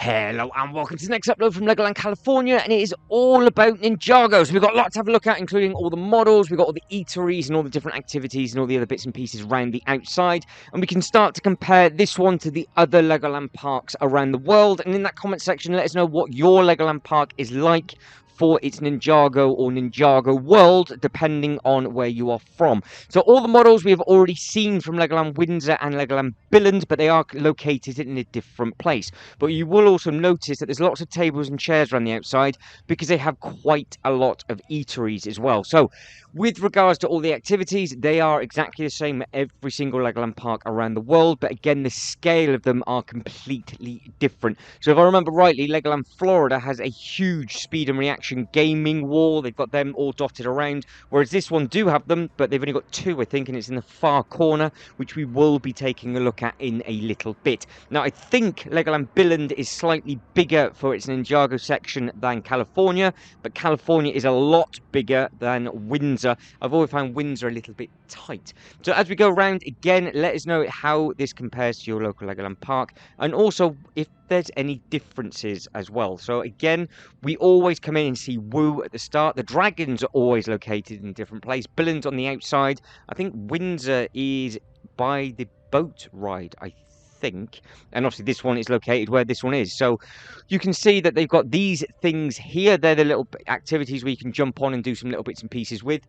Hello and welcome to the next upload from Legoland California, and it is all about Ninjago. So we've got lots to have a look at, including all the models, we've got all the eateries and all the different activities and all the other bits and pieces around the outside. And we can start to compare this one to the other Legoland parks around the world. And in that comment section, let us know what your Legoland park is like for its Ninjago or Ninjago world, depending on where you are from. So all the models we have already seen from Legoland Windsor and Legoland Billund, but they are located in a different place. But you will also notice that there's lots of tables and chairs around the outside because they have quite a lot of eateries as well. So with regards to all the activities, they are exactly the same at every single Legoland park around the world, but again, the scale of them are completely different. So if I remember rightly, Legoland Florida has a huge speed and reaction gaming wall. They've got them all dotted around, whereas this one do have them, but they've only got two, I think, and it's in the far corner, which we will be taking a look at in a little bit. Now, I think Legoland Billund is slightly bigger for its Ninjago section than California, but California is a lot bigger than Windsor. I've always found Windsor a little bit tight. So as we go around, again, let us know how this compares to your local Legoland park, and also if there's any differences as well. So again, we always come in and see Woo at the start. The dragons are always located in a different place. Billund's on the outside. I think Windsor is by the boat ride, I think, and obviously this one is located where this one is. So you can see that they've got these things here. They're the little activities where you can jump on and do some little bits and pieces with.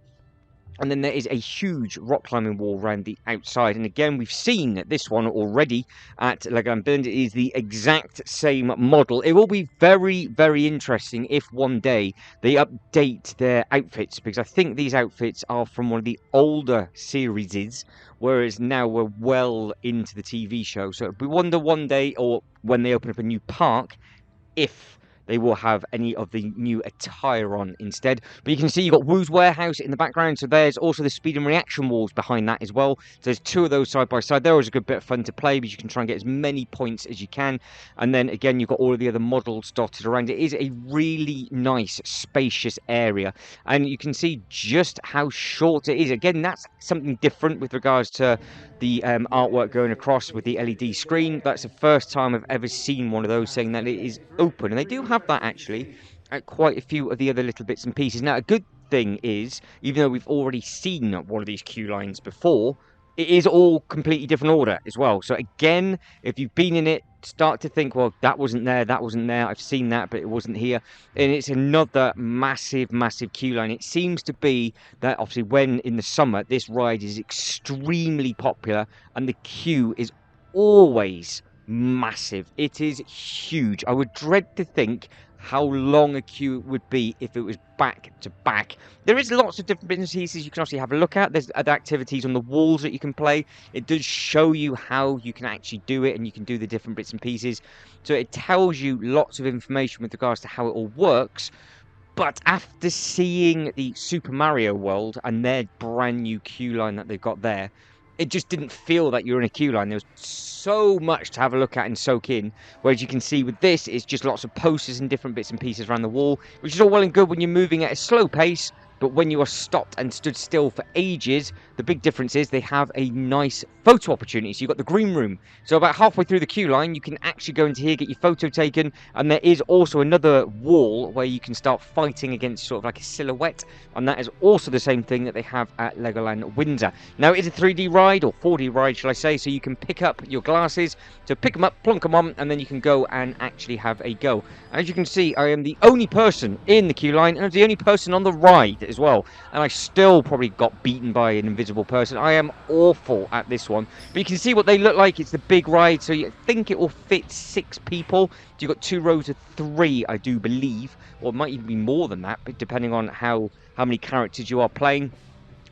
And then there is a huge rock climbing wall around the outside. And again, we've seen this one already at Legoland Billund. It is the exact same model. It will be very, very interesting if one day they update their outfits, because I think these outfits are from one of the older series, whereas now we're well into the TV show. So we wonder one day, or when they open up a new park, if they will have any of the new attire on instead. But you can see you've got Woo's Warehouse in the background, so there's also the speed and reaction walls behind that as well. So there's two of those side by side. They're always a good bit of fun to play, because you can try and get as many points as you can. And then again, you've got all of the other models dotted around. It is a really nice, spacious area, and you can see just how short it is. Again, that's something different with regards to the artwork going across with the LED screen. That's the first time I've ever seen one of those saying that it is open, and they do have that actually at quite a few of the other little bits and pieces. Now, a good thing is, even though we've already seen one of these queue lines before, it is all completely different order as well. So again, if you've been in it, start to think, well, that wasn't there, I've seen that, but it wasn't here. And it's another massive, massive queue line. It seems to be that obviously when in the summer, this ride is extremely popular and the queue is always massive. It is huge. I would dread to think how long a queue would be if it was back to back. There is lots of different bits and pieces you can actually have a look at. There's other activities on the walls that you can play. It does show you how you can actually do it, and you can do the different bits and pieces. So it tells you lots of information with regards to how it all works. But after seeing the Super Mario World and their brand new queue line that they've got there, it just didn't feel that you're in a queue line. There was so much to have a look at and soak in. Whereas you can see with this, it's just lots of posters and different bits and pieces around the wall, which is all well and good when you're moving at a slow pace. But when you are stopped and stood still for ages, the big difference is they have a nice photo opportunity. So you've got the green room. So about halfway through the queue line, you can actually go into here, get your photo taken. And there is also another wall where you can start fighting against sort of like a silhouette. And that is also the same thing that they have at Legoland Windsor. Now, it is a 3D ride, or 4D ride, shall I say. So you can pick up your glasses. So pick them up, plonk them on, and then you can go and actually have a go. As you can see, I am the only person in the queue line, and I'm the only person on the ride as well, and I still probably got beaten by an invisible person. I am awful at this one, but you can see what they look like. It's the big ride, so you think it will fit 6 people. You've got 2 rows of 3, I do believe, or it might even be more than that, but depending on how many characters you are playing.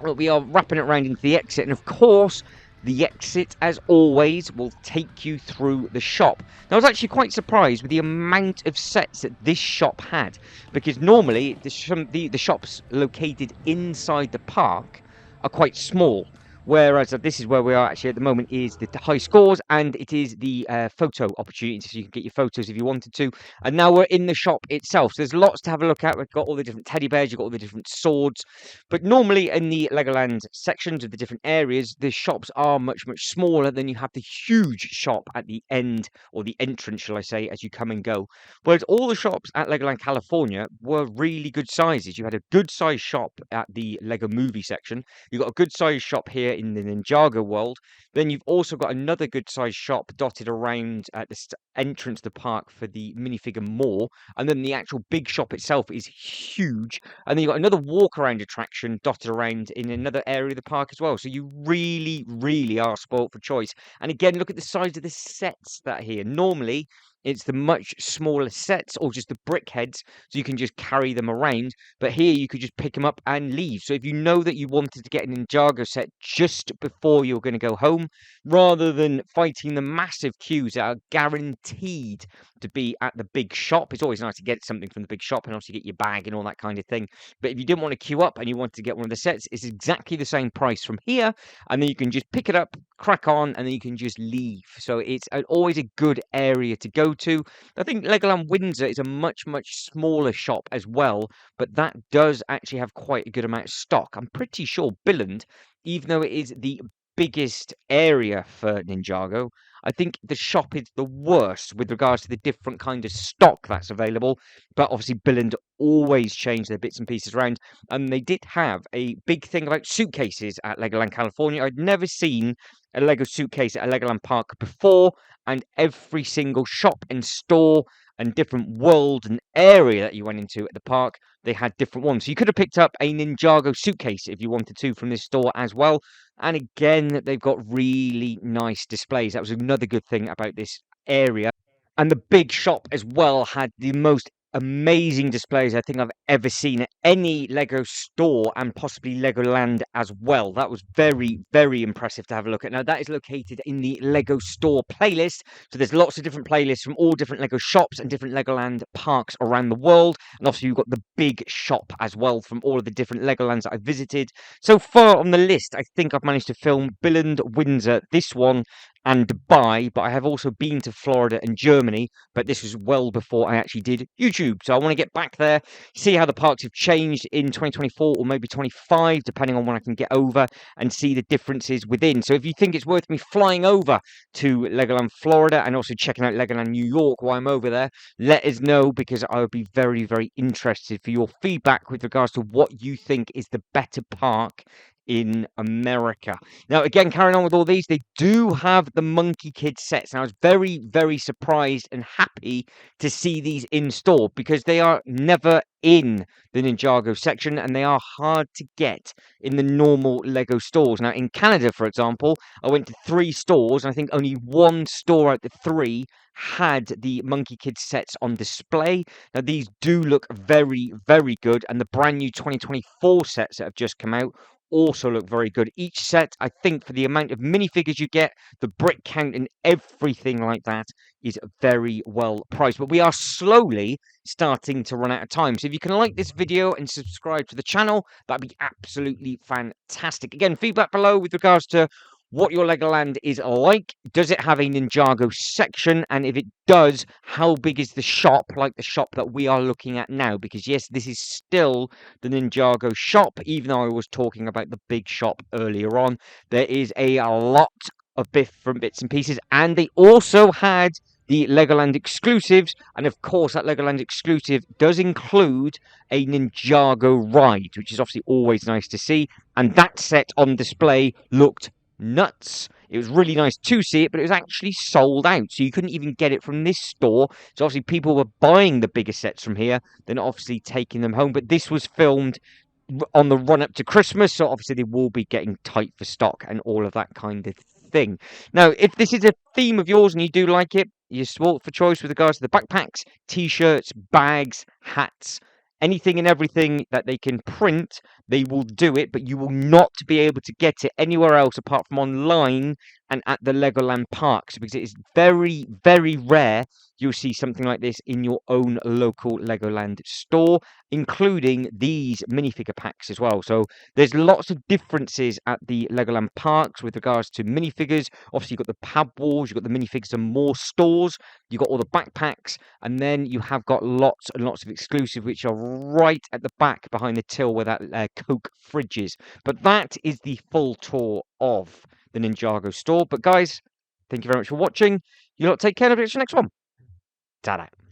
Well, we are wrapping it around into the exit, and of course the exit, as always, will take you through the shop. Now, I was actually quite surprised with the amount of sets that this shop had, because normally the shops located inside the park are quite small, Whereas this is where we are actually at the moment, is the high scores, and it is the photo opportunity, so you can get your photos if you wanted to. And now we're in the shop itself, so there's lots to have a look at. We've got all the different teddy bears, you've got all the different swords, but normally in the Legoland sections of the different areas, the shops are much, much smaller. Than you have the huge shop at the end, or the entrance, shall I say, as you come and go. Whereas all the shops at Legoland California were really good sizes. You had a good sized shop at the Lego movie section. You've got a good sized shop here in the Ninjago world. Then you've also got another good sized shop dotted around at the entrance to the park for the minifigure mall. And then the actual big shop itself is huge. And then you've got another walk around attraction dotted around in another area of the park as well. So you really, really are spoilt for choice. And again, look at the size of the sets that are here. Normally, it's the much smaller sets, or just the brick heads, so you can just carry them around. But here you could just pick them up and leave. So if you know that you wanted to get an Ninjago set just before you're going to go home, rather than fighting the massive queues that are guaranteed to be at the big shop, it's always nice to get something from the big shop and also get your bag and all that kind of thing. But if you didn't want to queue up and you wanted to get one of the sets, it's exactly the same price from here, and then you can just pick it up, crack on, and then you can just leave. So it's always a good area to go to. I think Legoland Windsor is a much, much smaller shop as well, but that does actually have quite a good amount of stock. I'm pretty sure Billand, even though it is the biggest area for Ninjago, I think the shop is the worst with regards to the different kind of stock that's available. But obviously Billand always change their bits and pieces around, and they did have a big thing about suitcases at Legoland California. I'd never seen a Lego suitcase at a Legoland park before, and every single shop and store and different world and area that you went into at the park, they had different ones. So you could have picked up a Ninjago suitcase if you wanted to from this store as well. And again, they've got really nice displays. That was another good thing about this area. And the big shop as well had the most amazing displays I think I've ever seen at any Lego store, and possibly Legoland as well. That was very, very impressive to have a look at. Now, that is located in the Lego store playlist. So there's lots of different playlists from all different Lego shops and different Legoland parks around the world. And obviously, you've got the big shop as well from all of the different Legolands that I've visited. So far on the list, I think I've managed to film Billand, Windsor, this one, and Dubai, but I have also been to Florida and Germany, but this was well before I actually did YouTube. So I want to get back there, see how the parks have changed in 2024 or maybe 25, depending on when I can get over, and see the differences within. So if you think it's worth me flying over to Legoland Florida and also checking out Legoland New York while I'm over there, let us know, because I would be very, very interested for your feedback with regards to what you think is the better park in America. Now, again, carrying on with all these, they do have the Monkey Kid sets. And I was very, very surprised and happy to see these in store, because they are never in the Ninjago section, and they are hard to get in the normal Lego stores. Now, in Canada, for example, I went to 3 stores, and I think only 1 store out of the 3 had the Monkey Kid sets on display. Now, these do look very, very good, and the brand new 2024 sets that have just come out also look very good. Each set, I think, for the amount of minifigures you get, the brick count and everything like that, is very well priced. But we are slowly starting to run out of time. So if you can like this video and subscribe to the channel, that'd be absolutely fantastic. Again, feedback below with regards to what your Legoland is like. Does it have a Ninjago section? And if it does, how big is the shop, like the shop that we are looking at now? Because yes, this is still the Ninjago shop, even though I was talking about the big shop earlier on. There is a lot of different bits and pieces, and they also had the Legoland exclusives, and of course that Legoland exclusive does include a Ninjago ride, which is obviously always nice to see, and that set on display looked nuts. It was really nice to see it, but it was actually sold out, so you couldn't even get it from this store. So obviously people were buying the bigger sets from here, then obviously taking them home. But this was filmed on the run up to Christmas, so obviously they will be getting tight for stock and all of that kind of thing. Now, if this is a theme of yours and you do like it, you're spoilt for choice with regards to the backpacks, t-shirts, bags, hats, anything and everything that they can print, they will do it, but you will not be able to get it anywhere else apart from online and at the Legoland parks, because it is very, very rare you'll see something like this in your own local Legoland store, including these minifigure packs as well. So there's lots of differences at the Legoland parks with regards to minifigures. Obviously, you've got the pad walls, you've got the minifigs and more stores, you've got all the backpacks, and then you have got lots and lots of exclusive, which are right at the back behind the till where that Coke fridge is. But that is the full tour of the Ninjago store. But guys, thank you very much for watching. You lot take care, and I'll see you next one. Ta-da.